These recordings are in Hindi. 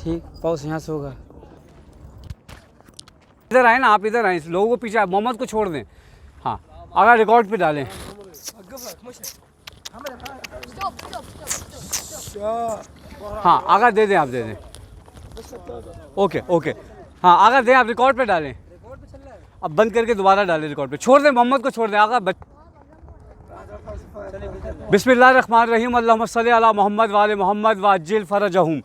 ठीक, पाउस यहाँ से होगा। इधर आए ना, आप इधर आए, लोगों को पीछे, मोहम्मद को छोड़ दें। हाँ, अगर रिकॉर्ड पे डालें। हाँ, अगर दे दें, आप दे दें। ओके ओके, हाँ अगर दें आप रिकॉर्ड पे डालें। अब बंद करके दोबारा डालें रिकॉर्ड पे, छोड़ दें, मोहम्मद को छोड़ दें। अगर बिस्मिल्लाहिर्रहमानिर्रहीम, अल्लाहुम्मा सल्ली अला मोहम्मद व आले मोहम्मद व अज्जिल फ़रजहुम।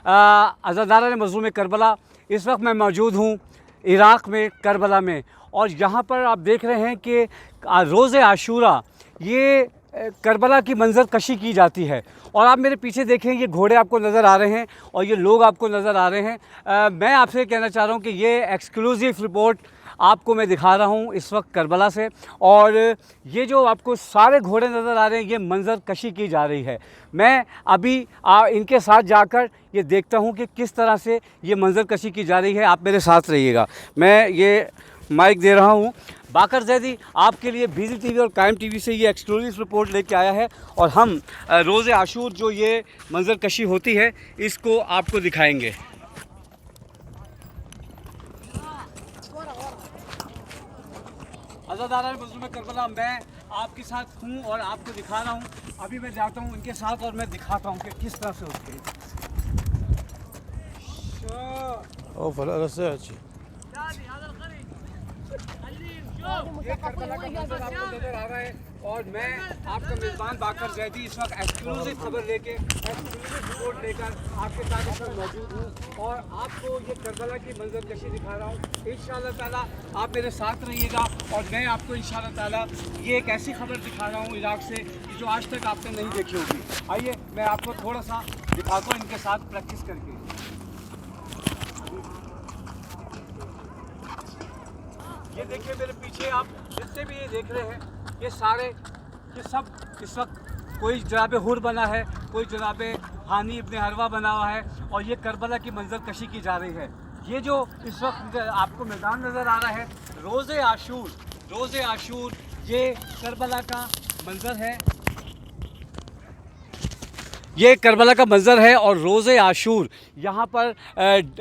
अज़ादारान मज़लूम करबला, इस वक्त मैं मौजूद हूँ इराक़ में, करबला में, और यहाँ पर आप देख रहे हैं कि रोज़े आशूरा ये करबला की मंज़र कशी की जाती है। और आप मेरे पीछे देखें, ये घोड़े आपको नज़र आ रहे हैं और ये लोग आपको नज़र आ रहे हैं। मैं आपसे कहना चाह रहा हूँ कि ये एक्सक्लूसिव रिपोर्ट आपको मैं दिखा रहा हूँ इस वक्त करबला से। और ये जो आपको सारे घोड़े नज़र आ रहे हैं, ये मंज़र कशी की जा रही है। मैं अभी इनके साथ जाकर ये देखता हूँ कि किस तरह से ये मंज़र कशी की जा रही है। आप मेरे साथ रहिएगा। मैं ये माइक दे रहा हूँ। बाकर जैदी आपके लिए बीजी टीवी और कायम टीवी से ये एक्सक्लूसिव रिपोर्ट लेके आया है, और हम रोज़े आशूर जो ये मंज़र कशी होती है इसको आपको दिखाएंगे। अज़ादारान मज़लूम करबला, मैं आपके साथ हूँ और आपको दिखा रहा हूँ। अभी मैं जाता हूँ इनके साथ और मैं दिखाता हूँ कि किस तरह से होती है। ये करबला का मंज़र आपको नज़र आ रहा है, और मैं आपका मेज़बान बाकर जैदी इस वक्त एक्सक्लूसिव खबर लेके, एक्सक्लूसिव रिपोर्ट लेकर आपके साथ इस वक्त मौजूद हूँ, और आपको ये करबला की मंज़र कशी दिखा रहा हूँ। इंशाअल्लाह ताला आप मेरे साथ रहिएगा, और मैं आपको इंशाअल्लाह ताला ये एक ऐसी खबर दिखा रहा हूँ इराक़ से जो आज तक आपने नहीं देखी होगी। आइए मैं आपको थोड़ा सा दिखाता हूँ इनके साथ प्रैक्टिस करके। ये देखिए मेरे पीछे, आप जितने भी ये देख रहे हैं, ये सारे, ये सब इस वक्त कोई जनाब हुर बना है, कोई जनाब हानी इब्ने हरवा बना हुआ है, और ये करबला की मंज़र कशी की जा रही है। ये जो इस वक्त आपको मैदान नज़र आ रहा है, रोज़े आशूर ये करबला का मंज़र है। ये करबला का मंज़र है, और रोज़े आशूर यहाँ पर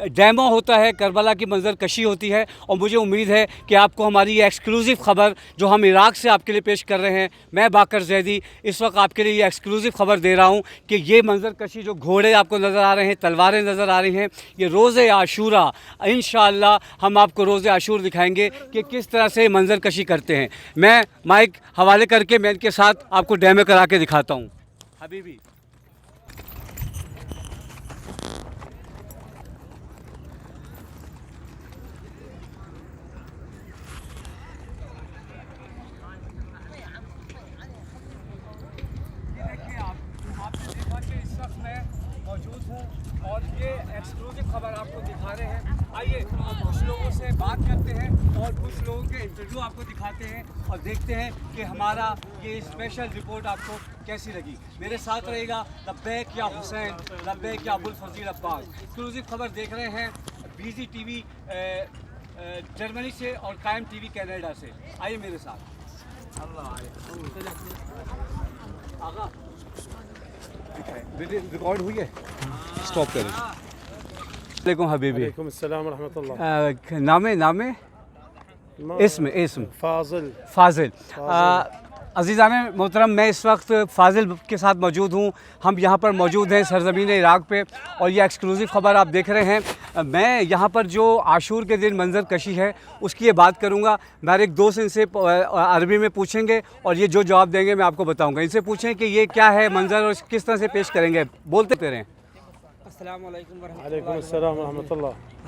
डेमो होता है, करबला की मंज़र कशी होती है। और मुझे उम्मीद है कि आपको हमारी ये एक्सक्लूसिव ख़बर जो हम इराक़ से आपके लिए पेश कर रहे हैं, मैं बाकर जैदी इस वक्त आपके लिए ये एक्सक्लूसिव ख़बर दे रहा हूँ कि ये मंज़र कशी, जो घोड़े आपको नज़र आ रहे हैं, तलवारें नज़र आ रही हैं, ये रोज़े आशूरा, इंशाअल्लाह हम आपको रोज़े आशूर दिखाएँगे कि किस तरह से मंज़र कशी करते हैं। मैं माइक हवाले करके मैं इनके साथ आपको डेमो करा के दिखाता हूँ। हबीबी, मौजूद हूँ और ये एक्सक्लूसिव खबर आपको दिखा रहे हैं। आइए कुछ लोगों से बात करते हैं और कुछ लोगों के इंटरव्यू आपको दिखाते हैं, और देखते हैं कि हमारा ये स्पेशल रिपोर्ट आपको कैसी लगी। मेरे साथ रहेगा। लब्बैक या हुसैन, लब्बैक या अबुल फजील अब्बास। एक्सक्लूसिव खबर देख रहे हैं बीजी टीवी जर्मनी से और कायम टीवी कनाडा से। आइए मेरे साथ। आगा रिकॉर्ड हुई है, स्टॉप करें। वालेकुम हबीबी। वालेकुम अस्सलाम रहमतुल्लाह। नामे इस्म फाजिल। अज़ीज़ाने मोहतरम, मैं इस वक्त फाजिल के साथ मौजूद हूँ। हम यहाँ पर मौजूद हैं सरज़मीन इराक़ पे, और ये एक्सक्लूसिव ख़बर आप देख रहे हैं। मैं यहाँ पर जो आशूर के दिन मंज़र कशी है उसकी ये बात करूँगा। मेरे एक दोस्त इनसे अरबी में पूछेंगे, और ये जो जवाब देंगे मैं आपको बताऊँगा। इनसे पूछें कि ये क्या है मंज़र और किस तरह से पेश करेंगे। बोलते रहें। अस्सलाम रहमतुल्लाह।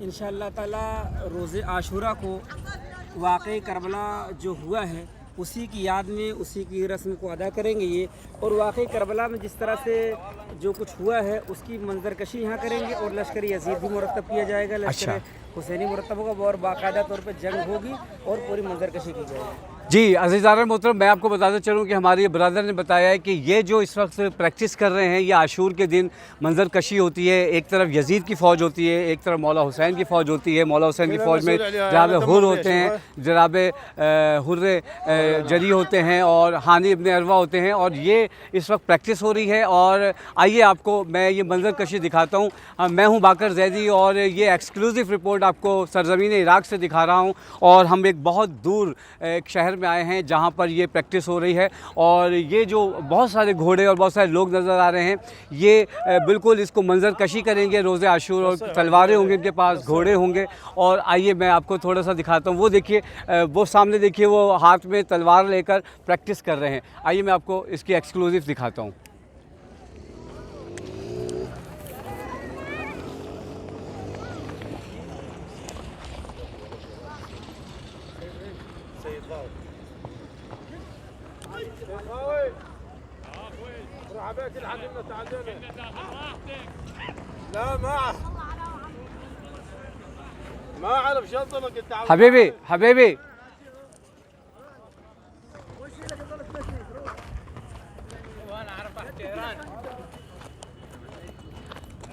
इंशाअल्लाह ताला रोज़े आशूरा को वाक़ई करबला जो हुआ है उसी की याद में उसी की रस्म को अदा करेंगे ये। और वाकई करबला में जिस तरह से जो कुछ हुआ है उसकी मंजरकशी यहाँ करेंगे और लश्कर यजीद भी मुरतब किया जाएगा, लश्कर हुसैनी मुरतब होगा और बाकायदा तौर पर जंग होगी और पूरी मंजरकशी की जाएगी। जी अज़ीज़ान मोहतरम, मैं आपको बताता चलूँ कि हमारे ब्रदर ने बताया है कि ये जो इस वक्त प्रैक्टिस कर रहे हैं ये आशूर के दिन मंजर कशी होती है। एक तरफ यजीद की फ़ौज होती है, एक तरफ मौला हुसैन की फ़ौज होती है। मौला हुसैन की फ़ौज में जनाब हुर होते हैं, जनाब हुर्रे जरी होते हैं और हानी इब्न अरवा होते हैं। और ये इस वक्त प्रैक्टिस हो रही है। और आइए आपको मैं ये मंजर कशी दिखाता हूँ। मैं हूँ बाकर जैदी और ये एक्सक्लूसिव रिपोर्ट आपको सरज़मीन इराक़ से दिखा रहा हूँ। और हम एक बहुत दूर एक शहर में आए हैं जहाँ पर ये प्रैक्टिस हो रही है। और ये जो बहुत सारे घोड़े और बहुत सारे लोग नज़र आ रहे हैं, ये बिल्कुल इसको मंजर कशी करेंगे रोज़े आशूर। और तलवारें होंगी इनके पास, घोड़े होंगे। और आइए मैं आपको थोड़ा सा दिखाता हूँ। वो देखिए, वो सामने देखिए, वो हाथ में तलवार लेकर प्रैक्टिस कर रहे हैं। आइए मैं आपको इसकी एक्सक्लूसिव दिखाता हूँ। हबीबी हबीबी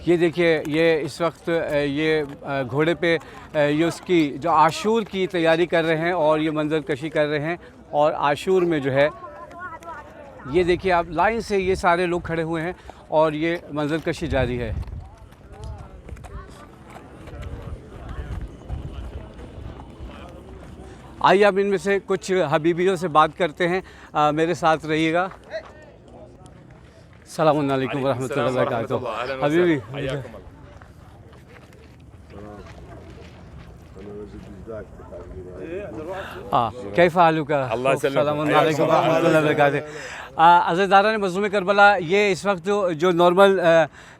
ये देखिए, ये इस वक्त ये घोड़े पे ये उसकी जो आशूर की तैयारी कर रहे हैं और ये मंजर कशी कर रहे हैं। और आशूर में जो है ये देखिए आप, लाइन से ये सारे लोग खड़े हुए हैं और ये मंजर कशी जारी है। आइए अब इनमें से कुछ हबीबियों से बात करते हैं। मेरे साथ रहिएगा। अस्सलाम वालेकुम वरहमतुल्लाहि वबरकातुहू। हबीबी कैफ़ हालुका? अस्सलाम वालेकुम वरहमतुल्लाहि वबरकातुहू। अज़ीज़ान मज़लूम करबला, ये इस वक्त जो नॉर्मल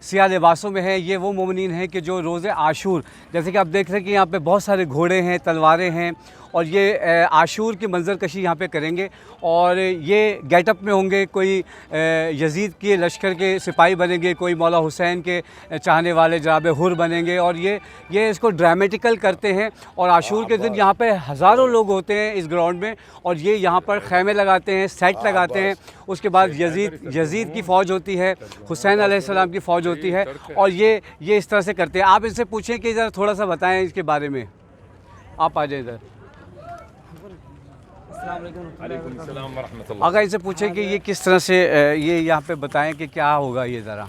सियाह लिबासों में है, ये वो मोमिनीन हैं कि जो रोज़े आशूर, जैसे कि आप देख रहे हैं कि यहाँ पे बहुत सारे घोड़े हैं, तलवारें हैं और ये आशूर की मंजर कशी यहाँ पे करेंगे। और ये गेटअप में होंगे, कोई यजीद के लश्कर के सिपाही बनेंगे, कोई मौला हुसैन के चाहने वाले जनाब हुर बनेंगे। और ये इसको ड्रामेटिकल करते हैं। और आशूर के दिन यहाँ पे हज़ारों लोग होते हैं इस ग्राउंड में और ये यहाँ पर खैमे लगाते हैं, सेट लगाते हैं। उसके बाद यजीद की फ़ौज होती है, हुसैन अलैहिस्सलाम की फ़ौज होती है। और ये इस तरह से करते हैं। आप इनसे पूछें कि ज़रा थोड़ा सा बताएं इसके बारे में। आप आ जाए इधर। अगर इनसे पूछें कि ये किस तरह से ये यहाँ पे बताएं कि क्या होगा ये ज़रा।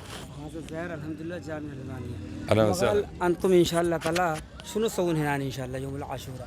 अंतुम इंशाअल्लाह ताला शुनु सऊन है इंशाअल्लाह यौमुल आशूरा।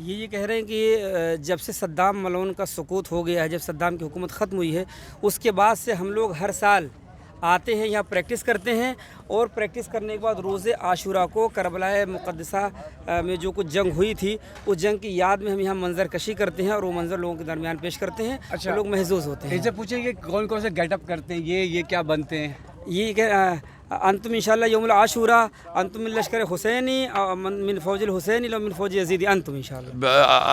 ये कह रहे हैं कि जब से सद्दाम मलून का सुकूत हो गया है, जब सद्दाम की हुकूमत ख़त्म हुई है, उसके बाद से हम लोग हर साल आते हैं, यहाँ प्रैक्टिस करते हैं। और प्रैक्टिस करने के बाद रोज़े आशूरा को करबला मुक़द्दसा में जो कुछ जंग हुई थी, उस जंग की याद में हम यहाँ मंजर कशी करते हैं और वो मंजर लोगों के दरमियान पेश करते हैं। अच्छा, लोग महसूस होते हैं। इनसे पूछें कि कौन कौन से गेटअप करते हैं, ये क्या बनते हैं? ये अंतुम इंशाअल्लाह यौमुल आशूरा अंतुम मिन लश्कर हुसैनी मिन फौज हुसैनी लो मिन फौज यजीदी अंतुम इंशाअल्लाह.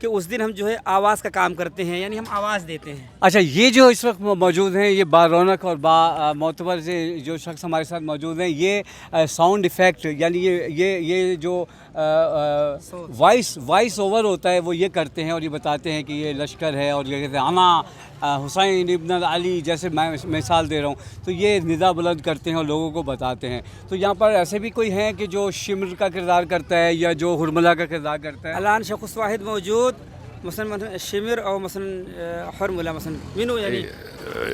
कि उस दिन हम जो है आवाज़ का काम करते हैं, यानी हम आवाज़ देते हैं। अच्छा, ये जो इस वक्त मौजूद हैं, ये बा रौनक और बा मोतबर से जो शख्स हमारे साथ मौजूद हैं, ये साउंड इफ़ेक्ट यानी ये जो वॉइस ओवर होता है वो ये करते हैं और ये बताते हैं कि ये लश्कर है। और ये कहते हैं आना हुसैन इब्न अली, जैसे मैं मिसाल दे रहा हूँ, तो ये निदा बुलंद करते हैं और लोगों को बताते हैं। तो यहाँ पर ऐसे भी कोई हैं कि जो शिमर का किरदार करता है या जो हुरमला का किरदार करता है? अलान शख़्स वाहिद मौजूद मसलन शिमर और मसलन हरमुला मसलन मिनू यानी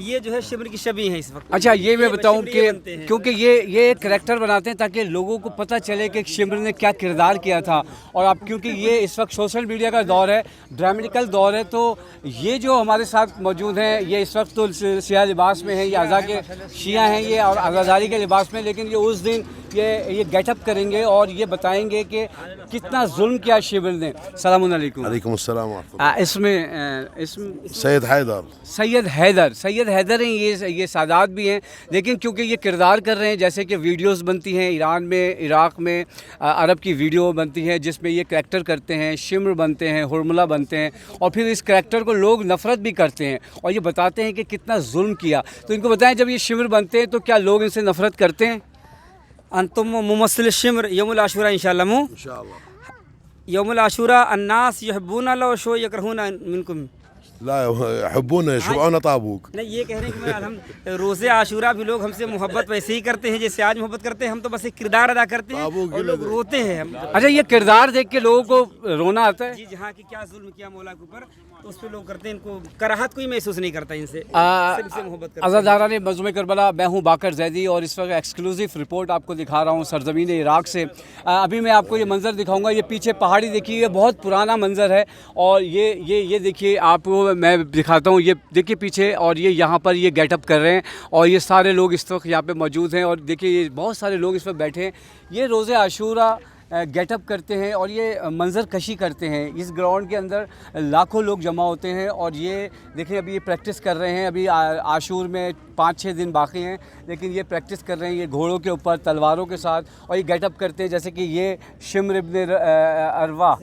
ये जो है शिमर की शबी है इस वक्त। अच्छा, ये मैं बताऊं शिमर ये बनते कि हैं। क्योंकि ये करैक्टर बनाते हैं ताकि लोगों को पता चले कि शिमर ने क्या किरदार किया था। और अब क्योंकि ये इस वक्त सोशल मीडिया का दौर है, ड्रामेटिकल दौर है, तो ये जो हमारे साथ मौजूद हैं ये इस वक्त तो सियाह लिबास में है, ये आज़ा के शिया हैं ये और आज़ादारी के लिबास में, लेकिन ये उस दिन ये गेटअप करेंगे और ये बताएंगे कि कितना जुल्म किया शिमर ने। सलाम अलैकुम। वालेकुम अस्सलाम व रहमतुल्लाह। इसमें सैयद हैदर। सैयद हैदर हैं, ये सादात भी हैं, लेकिन क्योंकि ये किरदार कर रहे हैं, जैसे कि वीडियोस बनती हैं ईरान में, इराक़ में, अरब की वीडियो बनती है जिसमें ये करैक्टर करते हैं, शिमर बनते हैं, हुरमुला बनते हैं, और फिर इस करैक्टर को लोग नफ़रत भी करते हैं और ये बताते हैं कि कितना जुल्म किया। तो इनको बताएं, जब ये शिमर बनते हैं तो क्या लोग इनसे नफ़रत करते हैं? अंतुम मुमस्सिल शिमर यौमुल आशूरा इंशाअल्लाह मु इंशाअल्लाह। यौमुल आशूरा अन्नास युहिब्बूना लो शो यकरहूना मिनकुम। ला यहब्बूना यशबऊना ताबूक। नहीं, ये कह रहे हैं कि मैं हम रोज़े आशूरा भी लोग हमसे मोहब्बत वैसे ही करते हैं जैसे आज मोहब्बत करते हैं, हम तो बस एक किरदार अदा करते हैं और लोग रोते हैं। हम अच्छा, ये किरदार देख के लोगों को रोना आता है? जी जहाँ की क्या जुल्म किया मौला के ऊपर, तो उस पर लोग करते हैं, इनको कराहत कोई महसूस नहीं करता इनसे, सिर्फ इनसे मोहब्बत करते हैं। अज़ादारा ने मज़लूम करबला, मैं हूँ बाकर जैदी और इस वक्त एक्सक्लूसिव रिपोर्ट आपको दिखा रहा हूँ सरज़मीन इराक़ से। अभी मैं आपको ये मंज़र दिखाऊंगा, ये पीछे पहाड़ी देखिए, ये बहुत पुराना मंज़र है और ये देखिए, आपको मैं दिखाता हूँ, ये देखिए पीछे, और ये यहाँ पर ये गेटअप कर रहे हैं और ये सारे लोग इस वक्त यहाँ पे मौजूद हैं और देखिए ये बहुत सारे लोग इस वक्त बैठे हैं। ये रोज़े आशूरा गेटअप करते हैं और ये मंज़र कशी करते हैं। इस ग्राउंड के अंदर लाखों लोग जमा होते हैं और ये देखिए अभी ये प्रैक्टिस कर रहे हैं। अभी आशूर में 5-6 दिन बाकी हैं, लेकिन ये प्रैक्टिस कर रहे हैं, ये घोड़ों के ऊपर तलवारों के साथ, और ये गेटअप करते हैं जैसे कि ये शिमर इब्न अरवा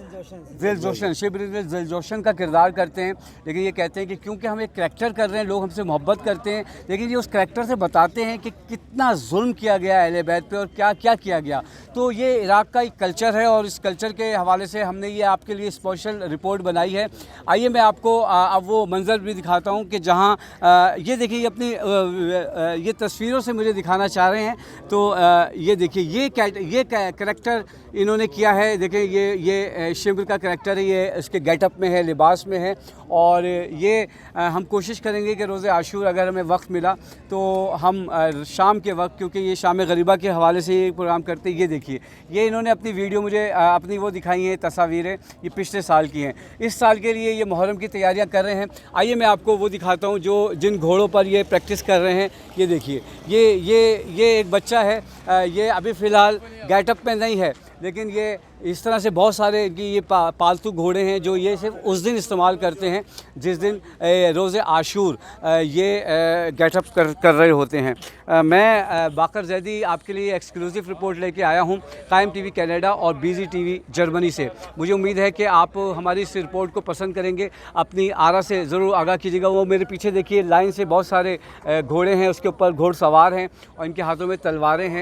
ज़िलजोशन, शिमर इब्न ज़िलजोशन का किरदार करते हैं। लेकिन ये कहते हैं कि क्योंकि हम एक करैक्टर कर रहे हैं, लोग हमसे मोहब्बत करते हैं, लेकिन ये उस करैक्टर से बताते हैं कि कितना जुल्म किया गया अहले बैत पे और क्या क्या किया गया। तो ये इराक़ का कल्चर है और इस कल्चर के हवाले से हमने ये आपके लिए स्पेशल रिपोर्ट बनाई है। आइए मैं आपको अब वो मंज़र भी दिखाता हूँ कि जहाँ ये देखिए, ये अपनी ये तस्वीरों से मुझे दिखाना चाह रहे हैं। तो ये देखिए, ये करैक्टर इन्होंने किया है। देखिए ये शिमर का करैक्टर है, ये इसके गेटअप में है, लिबास में है। और ये हम कोशिश करेंगे कि रोज़े आशूर अगर हमें वक्त मिला तो हम शाम के वक्त, क्योंकि ये शाम गरीबा के हवाले से ये प्रोग्राम करते हैं। ये देखिए, ये इन्होंने अपनी वीडियो मुझे अपनी वो दिखाई हैं, तस्वीरें, ये पिछले साल की हैं। इस साल के लिए ये मुहर्रम की तैयारियां कर रहे हैं। आइए मैं आपको वो दिखाता हूँ जिन घोड़ों पर ये प्रैक्टिस कर रहे हैं। ये देखिए, ये एक बच्चा है, ये अभी फ़िलहाल गेटअप में नहीं है, लेकिन ये इस तरह से बहुत सारे कि ये पालतू घोड़े हैं जो ये सिर्फ उस दिन इस्तेमाल करते हैं जिस दिन रोज़े आशूर ये गेटअप कर रहे होते हैं। मैं बाकर जैदी आपके लिए एक्सक्लूसिव रिपोर्ट लेके आया हूँ कायम टीवी कनाडा और बीजी टीवी जर्मनी से। मुझे उम्मीद है कि आप हमारी इस रिपोर्ट को पसंद करेंगे। अपनी आरा से ज़रूर आगाह कीजिएगा। वो मेरे पीछे देखिए, लाइन से बहुत सारे घोड़े हैं, उसके ऊपर घोड़सवार हैं और इनके हाथों में तलवारें हैं।